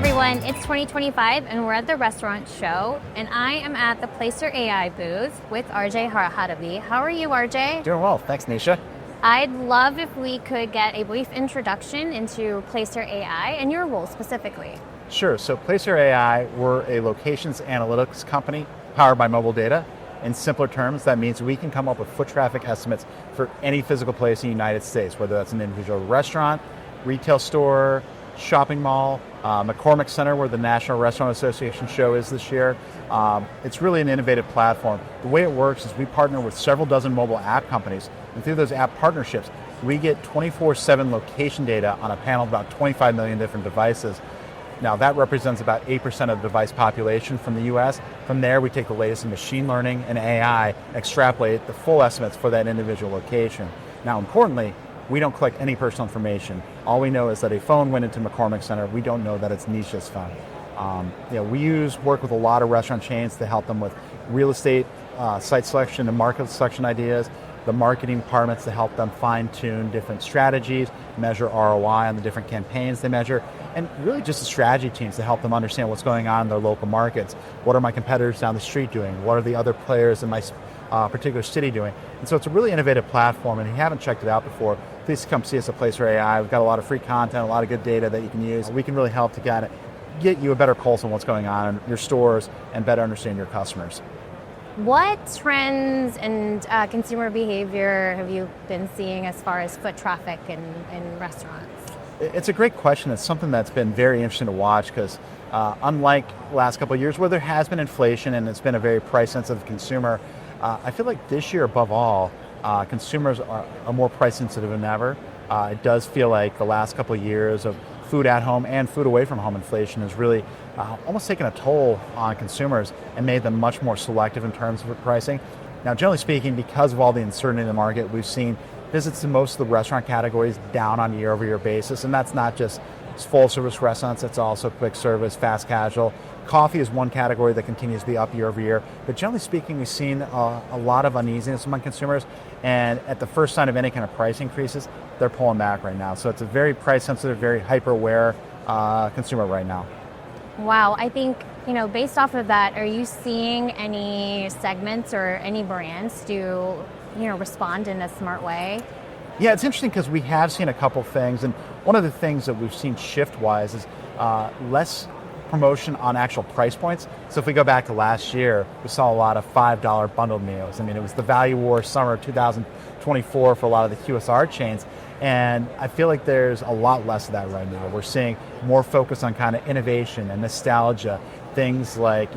everyone, it's 2025 and we're at the restaurant show and I am at the Placer.ai booth with RJ Hottovy. How are you, RJ? Doing well, thanks Nisha. I'd love if we could get a brief introduction into Placer.ai and your role specifically. Sure, so Placer.ai, we're a locations analytics company powered by mobile data. In simpler terms, that means we can come up with foot traffic estimates for any physical place in the United States, whether that's an individual restaurant, retail store, shopping mall, McCormick Center, where the National Restaurant Association show is this year. It's really an innovative platform. The way it works is we partner with several dozen mobile app companies, and through those app partnerships, we get 24/7 location data on a panel of about 25 million different devices. Now that represents about 8% of the device population from the US. From there, we take the latest in machine learning and AI, extrapolate the full estimates for that individual location. Now importantly, we don't collect any personal information. All we know is that a phone went into McCormick Center. We don't know that it's Nisha's phone. We work with a lot of restaurant chains to help them with real estate, site selection and market selection ideas, the marketing departments to help them fine-tune different strategies, measure ROI on the different campaigns they measure, and really just the strategy teams to help them understand what's going on in their local markets. What are my competitors down the street doing? What are the other players in my particular city doing? And so it's a really innovative platform, and if you haven't checked it out before, please come see us at Placer.ai. We've got a lot of free content, a lot of good data that you can use. We can really help to get you a better pulse on what's going on in your stores and better understand your customers. What trends and consumer behavior have you been seeing as far as foot traffic in restaurants? It's a great question. It's something that's been very interesting to watch because unlike the last couple of years where there has been inflation and it's been a very price-sensitive consumer, I feel like this year above all, consumers are more price-sensitive than ever. It does feel like the last couple of years of food at home and food away from home inflation has really almost taken a toll on consumers and made them much more selective in terms of pricing. Now, generally speaking, because of all the uncertainty in the market, we've seen visits to most of the restaurant categories down on a year-over-year basis, and that's not just full-service restaurants, it's also quick service, fast casual. Coffee is one category that continues to be up year-over-year, but generally speaking, we've seen a lot of uneasiness among consumers, and at the first sign of any kind of price increases, they're pulling back right now. So it's a very price-sensitive, very hyper-aware consumer right now. Wow, I think, based off of that, are you seeing any segments or any brands do, respond in a smart way? Yeah, it's interesting because we have seen a couple things, and one of the things that we've seen shift-wise is less promotion on actual price points. So if we go back to last year, we saw a lot of $5 bundled meals. I mean, it was the value war summer of 2024 for a lot of the QSR chains, and I feel like there's a lot less of that right now. We're seeing more focus on kind of innovation and nostalgia, things like,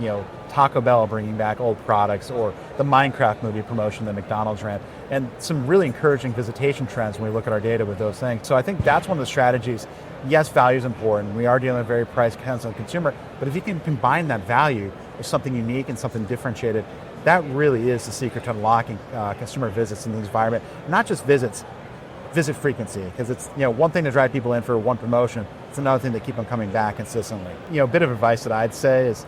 Taco Bell bringing back old products, or the Minecraft movie promotion that McDonald's ran, and some really encouraging visitation trends when we look at our data with those things. So I think that's one of the strategies. Yes, value is important. We are dealing with a very price-sensitive consumer, but if you can combine that value with something unique and something differentiated, that really is the secret to unlocking consumer visits in the environment. Not just visits, visit frequency, because it's one thing to drive people in for one promotion. It's another thing to keep them coming back consistently. A bit of advice that I'd say is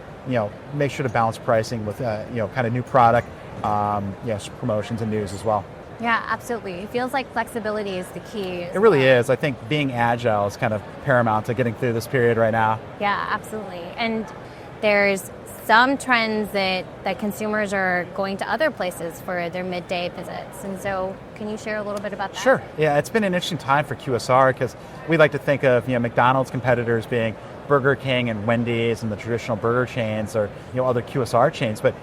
make sure to balance pricing with kind of new product, promotions and news as well. Yeah, absolutely. It feels like flexibility is the key. It really is. I think being agile is kind of paramount to getting through this period right now. Yeah, absolutely. And there's some trends that consumers are going to other places for their midday visits. And so can you share a little bit about that? Sure. Yeah, it's been an interesting time for QSR because we like to think of McDonald's competitors being Burger King and Wendy's and the traditional burger chains, or other QSR chains. But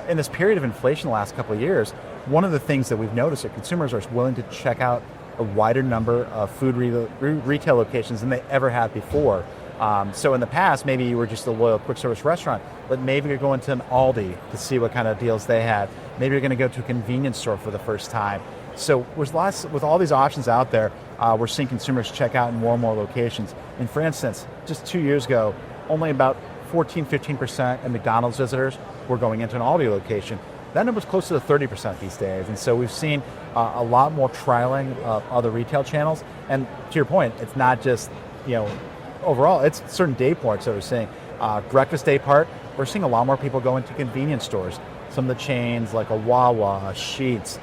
in this period of inflation the last couple of years, one of the things that we've noticed is that consumers are willing to check out a wider number of food retail locations than they ever had before. So in the past, maybe you were just a loyal quick service restaurant, but maybe you're going to an Aldi to see what kind of deals they had. Maybe you're going to go to a convenience store for the first time. So with all these options out there, we're seeing consumers check out in more and more locations. And for instance, just 2 years ago, only about 15% of McDonald's visitors were going into an Aldi location. That number's closer to 30% these days. And so we've seen a lot more trialing of other retail channels. And to your point, it's not just, overall, it's certain day parts that we're seeing. Breakfast day part, we're seeing a lot more people go into convenience stores. Some of the chains like a Wawa, Sheetz,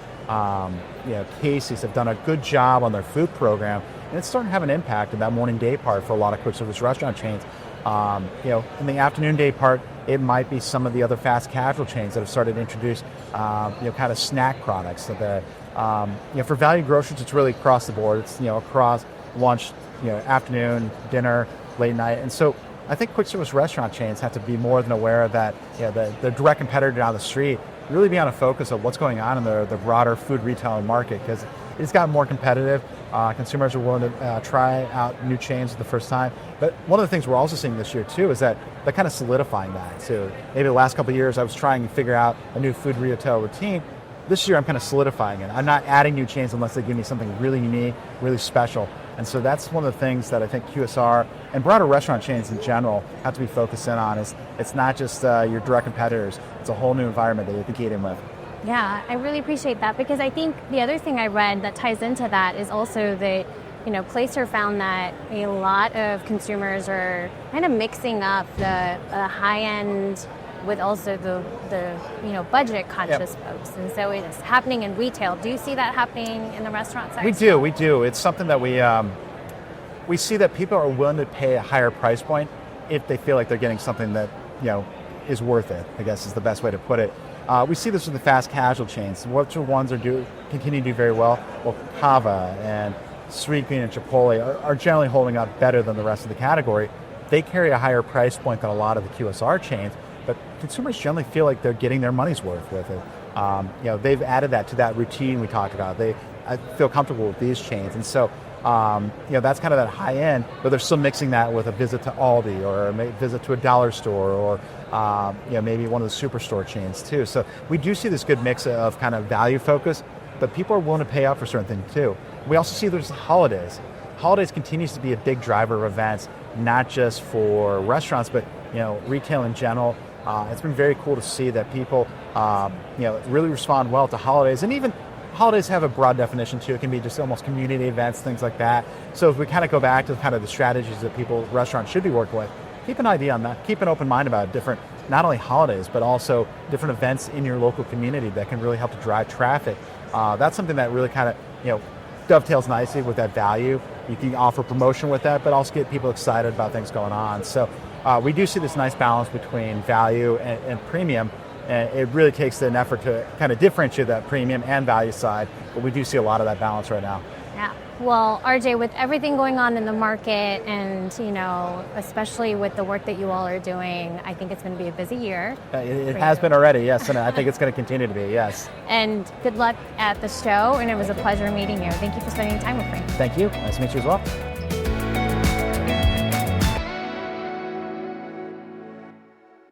Casey's have done a good job on their food program, and it's starting to have an impact in that morning day part for a lot of quick service restaurant chains. In the afternoon day part, it might be some of the other fast casual chains that have started to introduce, kind of snack products. So for value grocers, it's really across the board. It's, across lunch, afternoon, dinner, late night. And so I think quick service restaurant chains have to be more than aware of that, the direct competitor down the street, really be on a focus of what's going on in the broader food retailing market, because it's gotten more competitive. Consumers are willing to try out new chains for the first time. But one of the things we're also seeing this year too is that they're kind of solidifying that. So maybe the last couple of years I was trying to figure out a new food retail routine. This year I'm kind of solidifying it. I'm not adding new chains unless they give me something really unique, really special. And so that's one of the things that I think QSR and broader restaurant chains in general have to be focused in on. Is it's not just your direct competitors, it's a whole new environment that you have to get in with. Yeah, I really appreciate that, because I think the other thing I read that ties into that is also that, Placer found that a lot of consumers are kind of mixing up the high-end with also the budget conscious folks. And so it's happening in retail. Do you see that happening in the restaurant sector? We do. It's something that we see that people are willing to pay a higher price point if they feel like they're getting something that, is worth it, I guess is the best way to put it. We see this with the fast casual chains. Which ones continue to do very well? Well, Cava and Sweet Green and Chipotle are generally holding up better than the rest of the category. They carry a higher price point than a lot of the QSR chains, but consumers generally feel like they're getting their money's worth with it. They've added that to that routine we talked about. I feel comfortable with these chains, and so that's kind of that high end, but they're still mixing that with a visit to Aldi or a visit to a dollar store or maybe one of the superstore chains too. So we do see this good mix of kind of value focus, but people are willing to pay up for certain things too. We also see there's holidays. Holidays continues to be a big driver of events, not just for restaurants, but retail in general. It's been very cool to see that people really respond well to holidays, and even holidays have a broad definition too. It can be just almost community events, things like that. So if we kind of go back to kind of the strategies that restaurants should be working with, keep an idea on that. Keep an open mind about different, not only holidays, but also different events in your local community that can really help to drive traffic. That's something that really kind of, dovetails nicely with that value. You can offer promotion with that, but also get people excited about things going on. So we do see this nice balance between value and premium. And it really takes an effort to kind of differentiate that premium and value side, but we do see a lot of that balance right now. Yeah. Well, RJ, with everything going on in the market and, especially with the work that you all are doing, I think it's going to be a busy year. It has been already, yes, and I think it's going to continue to be, yes. And good luck at the show, and it was a pleasure meeting you. Thank you for spending time with me. Thank you. Nice to meet you as well.